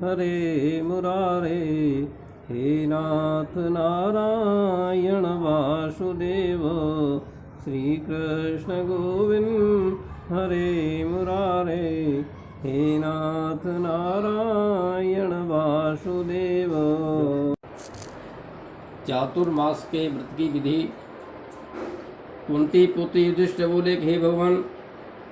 हरे मुरारे। हे नाथ नारायण वासुदेव, श्री कृष्ण गोविंद हरे मुरारे। हे नाथ नारायण वासुदेव। चातुर्मास के व्रत की विधि। कुंती पुत्र युधिष्ठिर बोले कि हे भगवान,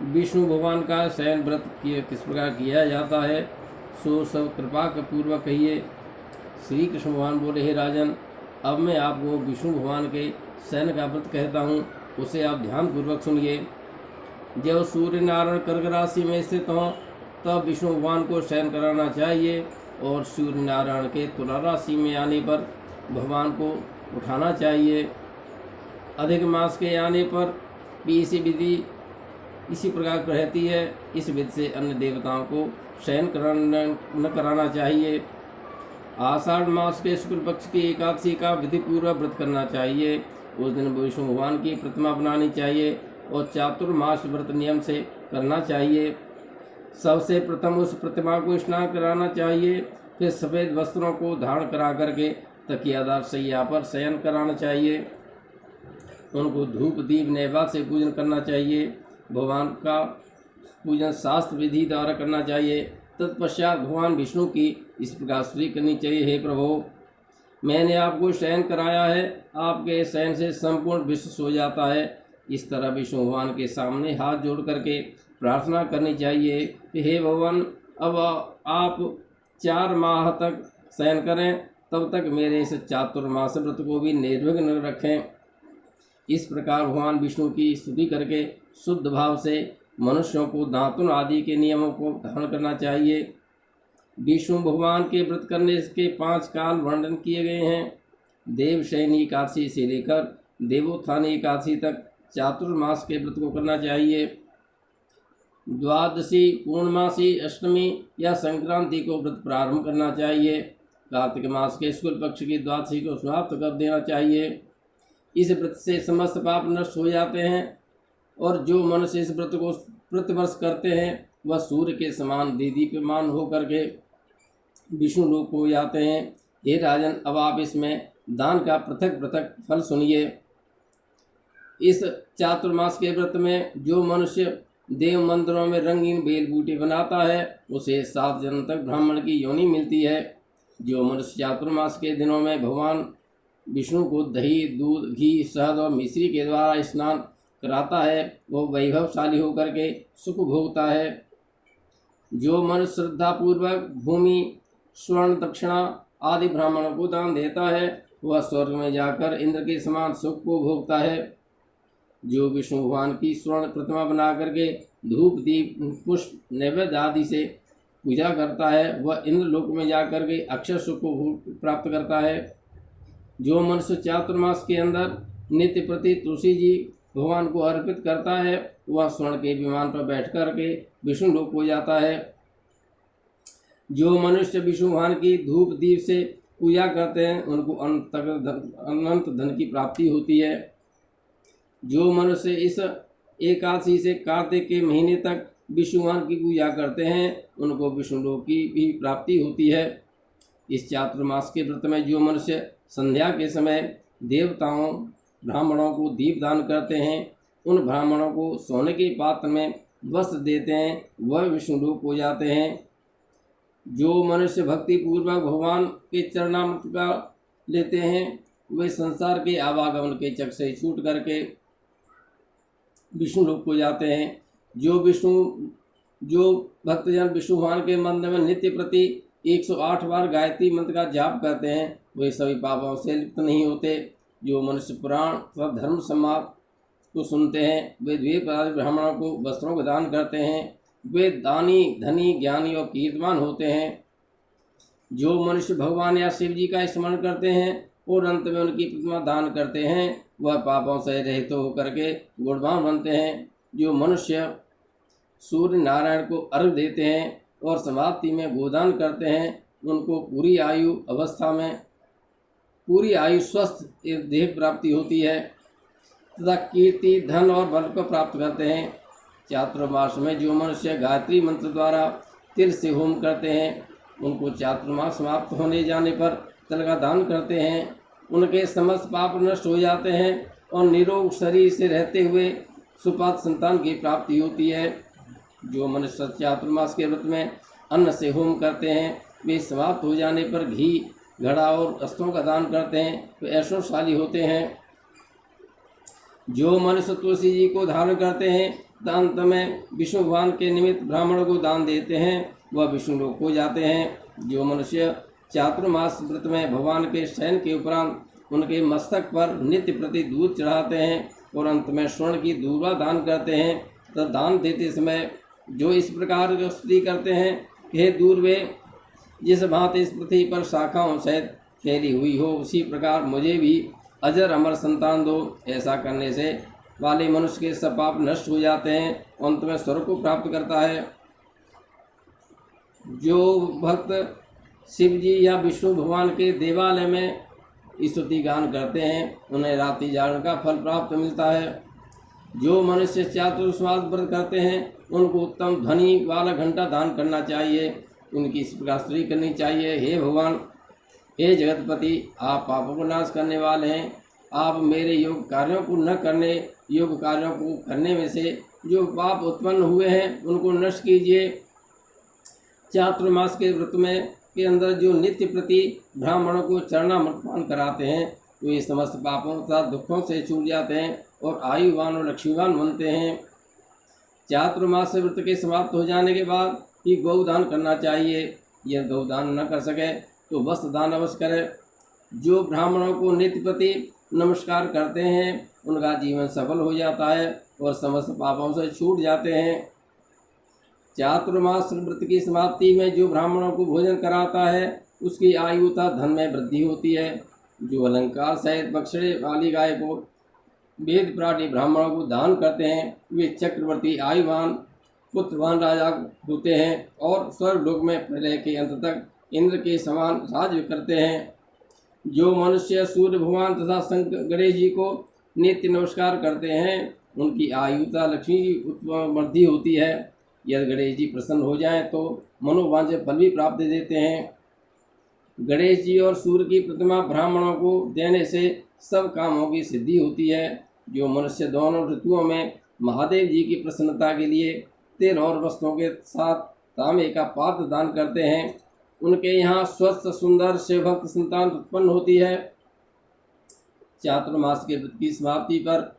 विष्णु भगवान का शयन व्रत किस प्रकार किया जाता है सो सब कृपा के पूर्वक कहिए। श्री कृष्ण भगवान बोले, हे राजन, अब मैं आपको विष्णु भगवान के शयन का व्रत कहता हूँ, उसे आप ध्यान पूर्वक सुनिए। जब सूर्य नारायण कर्क राशि में स्थित हों तब विष्णु भगवान को शयन कराना चाहिए, और सूर्य नारायण के तुला राशि में आने पर भगवान को उठाना चाहिए। अधिक मास के आने पर भी इसी प्रकार रहती है। इस विधि से अन्य देवताओं को शयन न कराना चाहिए। आषाढ़ मास के शुक्ल पक्ष की एकादशी का विधि पूर्वक व्रत करना चाहिए। उस दिन विष्णु भगवान की प्रतिमा बनानी चाहिए और चातुर्मास व्रत नियम से करना चाहिए। सबसे प्रथम उस प्रतिमा को स्नान कराना चाहिए, फिर सफ़ेद वस्त्रों को धारण करा करके तकियादार शैया पर शयन कराना चाहिए। उनको धूप दीप नैवेद्य से पूजन करना चाहिए। भगवान का पूजन शास्त्र विधि द्वारा करना चाहिए। तत्पश्चात भगवान विष्णु की इस प्रकार स्तुति करनी चाहिए, हे प्रभु, मैंने आपको शयन कराया है, आपके शयन से संपूर्ण विश्व सो जाता है। इस तरह विष्णु भगवान के सामने हाथ जोड़ करके प्रार्थना करनी चाहिए कि हे भगवान, अब आप 4 माह तक शयन करें, तब तक मेरे इस चातुर्मास व्रत को भी निर्विघ्न रखें। इस प्रकार भगवान विष्णु की स्तुति करके शुद्ध भाव से मनुष्यों को दातुन आदि के नियमों को धारण करना चाहिए। विष्णु भगवान के व्रत करने के 5 काल वर्णन किए गए हैं। देवशयनी एकादशी से लेकर देवोत्थानी एकादशी तक चातुर्मास के व्रत को करना चाहिए। द्वादशी, पूर्णमासी, अष्टमी या संक्रांति को व्रत प्रारंभ करना चाहिए। कार्तिक मास के शुक्ल पक्ष की द्वादशी को समाप्त कर देना चाहिए। इस व्रत से समस्त पाप नष्ट हो जाते हैं, और जो मनुष्य इस व्रत को प्रतिवर्ष करते हैं वह सूर्य के समान दीदीप्यमान होकर के विष्णु लोक को जाते हैं। हे राजन, अब आप इसमें दान का पृथक पृथक फल सुनिए। इस चातुर्मास के व्रत में जो मनुष्य देव मंदिरों में रंगीन बेल बूटे बनाता है उसे 7 जन्म तक ब्राह्मण की योनि मिलती है। जो मनुष्य चातुर्मास के दिनों में भगवान विष्णु को दही, दूध, घी, शहद और मिश्री के द्वारा स्नान कराता है वो वैभवशाली होकर के सुख भोगता है। जो मनुष्य श्रद्धापूर्वक भूमि, स्वर्ण, दक्षिणा आदि ब्राह्मणों को दान देता है वह स्वर्ग में जाकर इंद्र के समान सुख को भोगता है। जो विष्णु भगवान की स्वर्ण प्रतिमा बना करके धूप, दीप, पुष्प, नैवेद्य आदि से पूजा करता है वह इंद्र लोक में जाकर के अक्षर सुख को प्राप्त करता है। जो मनुष्य चातुर्मास के अंदर नित्य प्रति तुलसी जी भगवान को अर्पित करता है वह स्वर्ण के विमान पर बैठ कर के विष्णु लोक हो जाता है। जो मनुष्य विष्णु भगवान की धूप दीप से पूजा करते हैं उनको अनंत धन की प्राप्ति होती है। जो मनुष्य इस एकादशी से कार्तिक के महीने तक विष्णु भगवान की पूजा करते हैं उनको विष्णु लोक की भी प्राप्ति होती है। इस चातुर्मास के व्रत में जो मनुष्य संध्या के समय देवताओं, ब्राह्मणों को दीप दान करते हैं, उन ब्राह्मणों को सोने के पात्र में वस्त्र देते हैं, वह विष्णु लोक हो जाते हैं। जो मनुष्य भक्ति पूर्वक भगवान के चरणामृत का लेते हैं वे संसार के आवागमन के चक्र से छूट करके विष्णु लोक को जाते हैं। जो भक्तजन विष्णु भगवान के मंदिर में नित्य प्रति 108 बार गायत्री मंत्र का जाप करते हैं वे सभी पापों से लिप्त नहीं होते। जो मनुष्य पुराण तथा धर्म समाज को सुनते हैं वे द्वीप आदि ब्राह्मणों को वस्त्रों का दान करते हैं, वे दानी, धनी, ज्ञानी और कीर्तिमान होते हैं। जो मनुष्य भगवान या शिव जी का स्मरण करते हैं और अंत में उनकी प्रतिमा दान करते हैं वह पापों से रहित होकर के गुणवान बनते हैं। जो मनुष्य सूर्य नारायण को अर्घ देते हैं और समाप्ति में गोदान करते हैं उनको पूरी आयु स्वस्थ देह प्राप्ति होती है तथा कीर्ति, धन और बल को प्राप्त करते हैं। चातुर्मास में जो मनुष्य गायत्री मंत्र द्वारा तिल से होम करते हैं उनको चातुर्मास समाप्त होने जाने पर तल का दान करते हैं, उनके समस्त पाप नष्ट हो जाते हैं और निरोग शरीर से रहते हुए सुपात्र संतान की प्राप्ति होती है। जो मनुष्य चातुर्मास के व्रत में अन्न से होम करते हैं, वे समाप्त हो जाने पर घी, घड़ा और वस्त्रों का दान करते हैं, वे ऐश्वर्यशाली होते हैं। जो मनुष्य तुलसी जी को धारण करते हैं तथा अंत में विष्णु भगवान के निमित्त ब्राह्मणों को दान देते हैं, वह विष्णु लोक को जाते हैं। जो मनुष्य चातुर्मास व्रत में भगवान के शयन के उपरांत उनके मस्तक पर नित्य प्रति दूध चढ़ाते हैं और अंत में स्वर्ण की दूर्वा दान करते हैं, तथा दान देते समय जो इस प्रकार की स्तुति करते हैं, हे दूर्वे, जिस भांति इस पृथ्वी पर शाखाओं सहित फैली हुई हो, उसी प्रकार मुझे भी अजर अमर संतान दो। ऐसा करने से वाले मनुष्य के सब पाप नष्ट हो जाते हैं, अंत में स्वर्ग को प्राप्त करता है। जो भक्त शिव जी या विष्णु भगवान के देवालय में स्तुति गान करते हैं, उन्हें रात्रि जागरण का फल प्राप्त मिलता है। जो मनुष्य चातुर्मास व्रत करते हैं, उनको उत्तम ध्वनि वाला घंटा दान करना चाहिए। उनकी इस प्रकार स्तुति करनी चाहिए, हे भगवान, हे जगतपति, आप पापों को नाश करने वाले हैं। आप मेरे योग कार्यों को न करने, योग कार्यों को करने में से जो पाप उत्पन्न हुए हैं, उनको नष्ट कीजिए। चातुर्मास के व्रत में के अंदर जो नित्य प्रति ब्राह्मणों को चरणामृतपान कराते हैं, वे समस्त पापों तथा दुखों से छूट जाते हैं और आयुवान और लक्ष्मीवान बनते हैं। चातुर्मास व्रत के समाप्त हो जाने के बाद ही गौदान करना चाहिए। यह गौदान न कर सके तो वस्त्र दान अवश्य करे। जो ब्राह्मणों को नित्य प्रति नमस्कार करते हैं, उनका जीवन सफल हो जाता है और समस्त पापों से छूट जाते हैं। चातुर्मास व्रत की समाप्ति में जो ब्राह्मणों को भोजन कराता है, उसकी आयु तथा धन में वृद्धि होती है। जो अलंकार सहित बछड़े वाली गाय को वेद प्राणी ब्राह्मणों को दान करते हैं, वे चक्रवर्ती आयुवान पुत्रवान राजा होते हैं और स्वर्गलोक में प्रलय के अंत तक इंद्र के समान राज्य करते हैं। जो मनुष्य सूर्य भगवान तथा शंकर गणेश जी को नित्य नमस्कार करते हैं, उनकी आयु तथा लक्ष्मी की वृद्धि होती है। यदि गणेश जी प्रसन्न हो जाएं तो मनोवांछित फल भी प्राप्त देते हैं। गणेश जी और सूर्य की प्रतिमा ब्राह्मणों को देने से सब कामों की सिद्धि होती है। जो मनुष्य दोनों ऋतुओं में महादेव जी की प्रसन्नता के लिए तेल और वस्त्रों के साथ तांबे का पात्र दान करते हैं, उनके यहाँ स्वस्थ सुंदर शिवभक्त संतान उत्पन्न होती है। चातुर्मास के व्रत की समाप्ति पर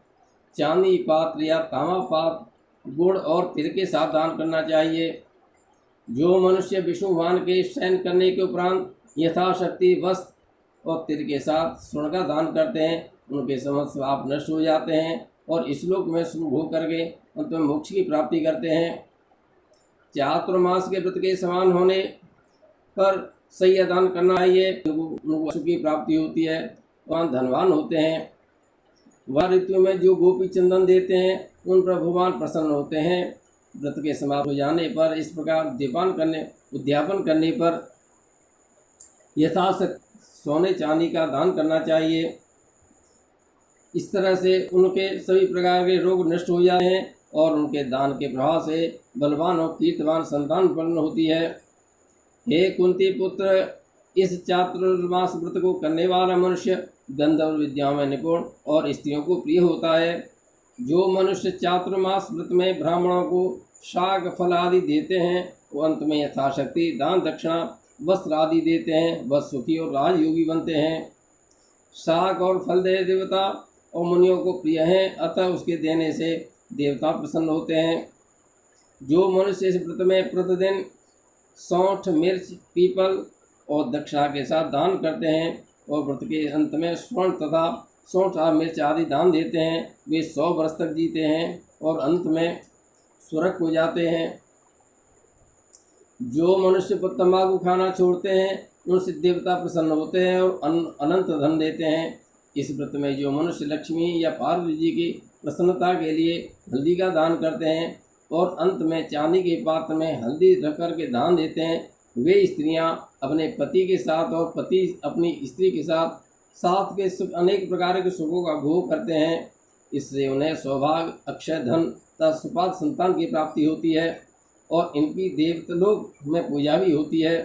चांदी पात्र या तांबा पात्र गुड़ और तिल के साथ दान करना चाहिए। जो मनुष्य विष्णु भगवान के शयन करने के उपरांत यथाशक्ति वस्त्र और तिल के साथ स्वर्ण का दान करते हैं, उनके समस्त पाप नष्ट हो जाते हैं और इस लोक में सुख भोग करके अंत में मोक्ष की प्राप्ति करते हैं। चातुर्मास के व्रत के समान होने पर सही दान करना चाहिए, उनको सुख की प्राप्ति होती है, वहाँ धनवान होते हैं। वह ऋतु में जो गोपी चंदन देते हैं, उन पर भगवान प्रसन्न होते हैं। व्रत के समाप्त हो जाने पर इस प्रकार उद्यापन करने पर यथाशक्ति सोने चांदी का दान करना चाहिए। इस तरह से उनके सभी प्रकार के रोग नष्ट हो जाते हैं और उनके दान के प्रभाव से बलवान और कीर्तवान संतान उत्पन्न होती है। हे कुंती पुत्र, इस चातुर्मास व्रत को करने वाला मनुष्य गंधर्व विद्याओं में निपुण और स्त्रियों को प्रिय होता है। जो मनुष्य चातुर्मास व्रत में ब्राह्मणों को शाक फल आदि देते हैं, वो अंत में यथाशक्ति दान दक्षिणा वस्त्र आदि देते हैं, वह सुखी और राजयोगी बनते हैं। शाक और फल देवता और मुनियों को प्रिय हैं, अतः उसके देने से देवता प्रसन्न होते हैं। जो मनुष्य इस व्रत में प्रतिदिन सौंठ, मिर्च, पीपल और दक्षिणा के साथ दान करते हैं और व्रत के अंत में स्वर्ण तथा सौंठ मिर्च आदि दान देते हैं, वे 100 वर्ष तक जीते हैं और अंत में स्वर्ग हो जाते हैं। जो मनुष्य तंबाकू खाना छोड़ते हैं, उनसे देवता प्रसन्न होते हैं और अनंत धन देते हैं। इस व्रत में जो मनुष्य लक्ष्मी या पार्वती जी की प्रसन्नता के लिए हल्दी का दान करते हैं और अंत में चांदी के पात्र में हल्दी रख कर के दान देते हैं, वे स्त्रियां अपने पति के साथ और पति अपनी स्त्री के साथ के सुख अनेक प्रकार के सुखों का भोग करते हैं। इससे उन्हें सौभाग्य, अक्षय धन तथा सुपात्र संतान की प्राप्ति होती है और इनकी देवलोक में पूजा भी होती है।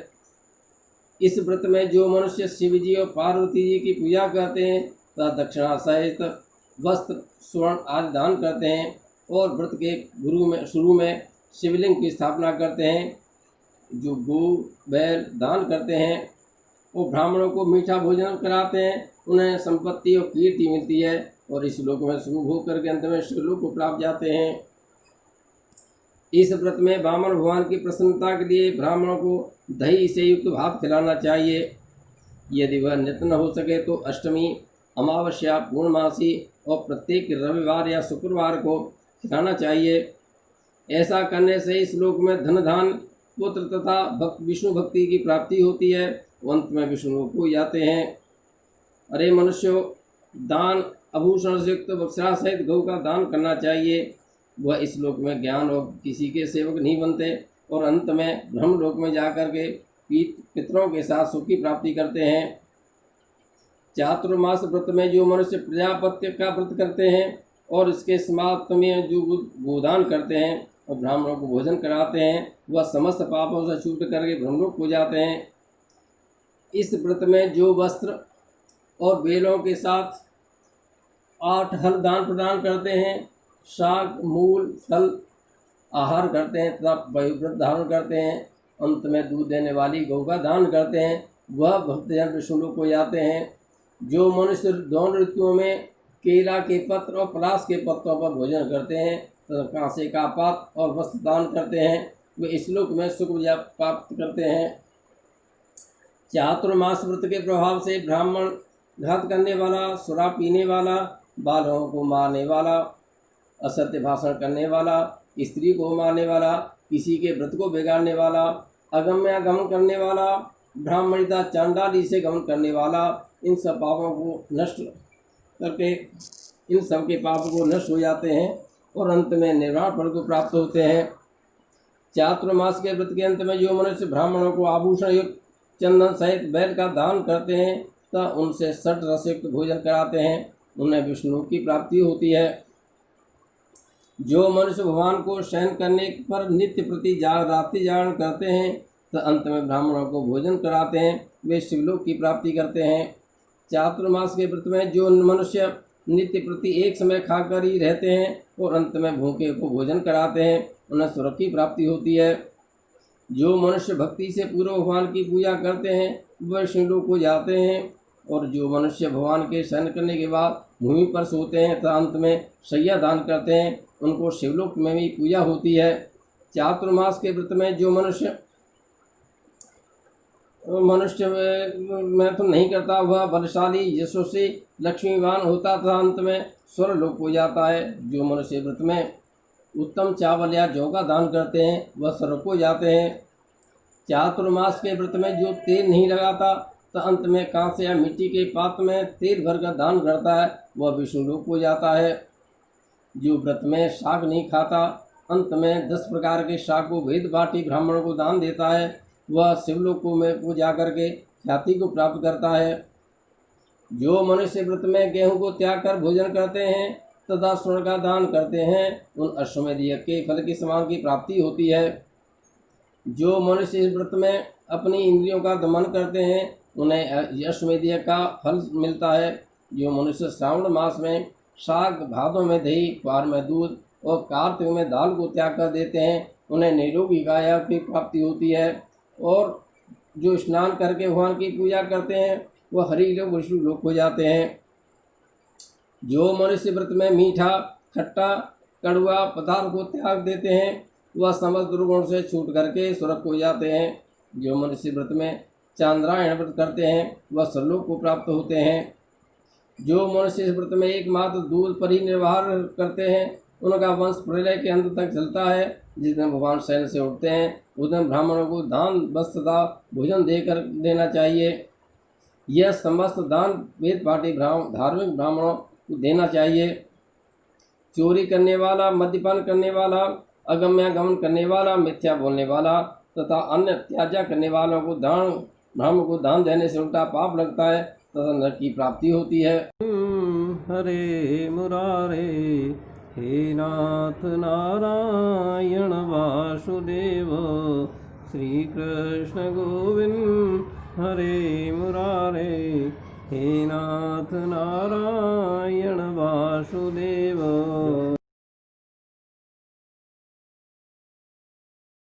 इस व्रत में जो मनुष्य शिव जी और पार्वती जी की पूजा करते हैं तथा दक्षिणा सहित वस्त्र स्वर्ण आदि दान करते हैं और व्रत के शुरू में शिवलिंग की स्थापना करते हैं, जो गौ बैल दान करते हैं और ब्राह्मणों को मीठा भोजन कराते हैं, उन्हें संपत्ति और कीर्ति मिलती है और इस लोक में शुभ भोग करके अंत में शिवलोक को प्राप्त जाते हैं। इस व्रत में वामन भगवान की प्रसन्नता के लिए ब्राह्मणों को दही से युक्त भात खिलाना चाहिए। यदि वह नित्य न हो सके तो अष्टमी, अमावस्या, पूर्णमासी और प्रत्येक रविवार या शुक्रवार को खिलाना चाहिए। ऐसा करने से इस लोक में धन धान पुत्र तथा विष्णु भक्ति की प्राप्ति होती है, अंत में विष्णु को जाते हैं। अरे मनुष्यों, दान आभूषण से युक्त वत्सरा सहित गौ का दान करना चाहिए। वह इस लोक में ज्ञान और किसी के सेवक नहीं बनते और अंत में ब्रह्मलोक में जाकर के पितरों के साथ सुख की प्राप्ति करते हैं। चातुर्मास व्रत में जो मनुष्य प्रजापत्य का व्रत करते हैं और इसके समाप्त में जो गोदान करते हैं और ब्राह्मणों को भोजन कराते हैं, वह समस्त पापों से छूट करके ब्रह्मलोक हो जाते हैं। इस व्रत में जो वस्त्र और बेलों के साथ 8 हल दान प्रदान करते हैं, शाक मूल फल आहार करते हैं तथा व्रत धारण करते हैं, अंत में दूध देने वाली गौ का दान करते हैं, वह भक्तजन विष्णुलोक को जाते हैं। जो मनुष्य दोनों ऋतुओं में केला के पत्र और पलाश के पत्तों पर भोजन करते हैं तथा कांसे का पात्र और वस्त्र दान करते हैं, वे इस लोक में सुख प्राप्त करते हैं। चातुर्मास व्रत के प्रभाव से ब्राह्मण घात करने वाला, शराब पीने वाला, बालकों को मारने वाला, असत्य भाषण करने वाला, स्त्री को मारने वाला, किसी के व्रत को बिगाड़ने वाला, अगम्य गमन करने वाला, ब्राह्मणिता चांडाली से गमन करने वाला, इन सब पापों को नष्ट करके इन सब के पापों को नष्ट हो जाते हैं और अंत में निर्वाण फल को प्राप्त होते हैं। चातुर्मास के व्रत के अंत में जो मनुष्य ब्राह्मणों को आभूषण युक्त चंदन सहित बैल का दान करते हैं तथा उनसे षट रसयुक्त भोजन कराते हैं, उन्हें विष्णु की प्राप्ति होती है। जो मनुष्य भगवान को शयन करने पर नित्य प्रति रात्रि जागरण करते हैं तो अंत में ब्राह्मणों को भोजन कराते हैं, वे शिवलोक की प्राप्ति करते हैं। चातुर्मास के व्रत में जो मनुष्य नित्य प्रति एक समय खाकर ही रहते हैं और अंत में भूखे को भोजन कराते हैं, उन्हें स्वर्ग की प्राप्ति होती है। जो मनुष्य भक्ति से पूर्व भगवान की पूजा करते हैं वह शिवलोक को जाते हैं और जो मनुष्य भगवान के शयन करने के बाद भूमि पर सोते हैं तथा अंत में शैया दान करते हैं, उनको शिवलोक में भी पूजा होती है। चातुर्मास के व्रत में जो मनुष्य में तो नहीं करता, वह बलशाली, यशस्वी, लक्ष्मीवान होता तथा अंत में स्वर्गलोक हो जाता है। जो मनुष्य व्रत में उत्तम चावल या जौ का दान करते हैं वह स्वर्ग को जाते हैं। चातुर्मास के व्रत में जो तेल नहीं लगाता तो अंत में कांसे या मिट्टी के पात्र में तेल भरकर दान करता है, वह विष्णुलोक हो जाता है। जो व्रत में शाक नहीं खाता, अंत में 10 प्रकार के शाक को भेद बाटी ब्राह्मणों को दान देता है, वह शिवलोकों में को जाकर के ख्याति को प्राप्त करता है। जो मनुष्य व्रत में गेहूं को त्याग कर भोजन करते हैं तथा स्वर्ण का दान करते हैं, उन अश्वमेध यज्ञ के फल के समान की प्राप्ति होती है। जो मनुष्य इस व्रत में अपनी इंद्रियों का दमन करते हैं, उन्हें अश्वमेध यज्ञ का फल मिलता है। जो मनुष्य श्रावण मास में शाक, भादों में दही, पार में दूध और कार्तिक में दाल को त्याग कर देते हैं, उन्हें निरोगी काया की प्राप्ति होती है। और जो स्नान करके भगवान की पूजा करते हैं वह हरि लोक विष्णु लोक हो जाते हैं। जो मनुष्य व्रत में मीठा, खट्टा, कड़वा पदार्थ को त्याग देते हैं, वह समस्त दुर्गुण से छूट करके स्वर्ग हो जाते हैं। जो मनुष्य व्रत में चांद्रायण व्रत करते हैं वह स्वर्लोक को प्राप्त होते हैं। जो मनुष्य इस व्रत में एकमात्र दूध पर ही निर्वाह करते हैं, उनका वंश प्रलय के अंत तक चलता है। जिस दिन भगवान शयन से उठते हैं उस दिन ब्राह्मणों को दान, वस्त्र तथा भोजन देना चाहिए। यह समस्त दान वेद पाठी धार्मिक ब्राह्मणों को देना चाहिए। चोरी करने वाला, मद्यपान करने वाला, अगम्य गमन करने वाला, मिथ्या बोलने वाला तथा अन्य त्याज्य करने वालों को ब्राह्मण को दान देने से उल्टा पाप लगता है तथा नरक की प्राप्ति होती है। हरे मुरारे, हे नाथ नारायण वासुदेव, श्री कृष्ण गोविंद हरे मुरारे। हे नाथ नारायण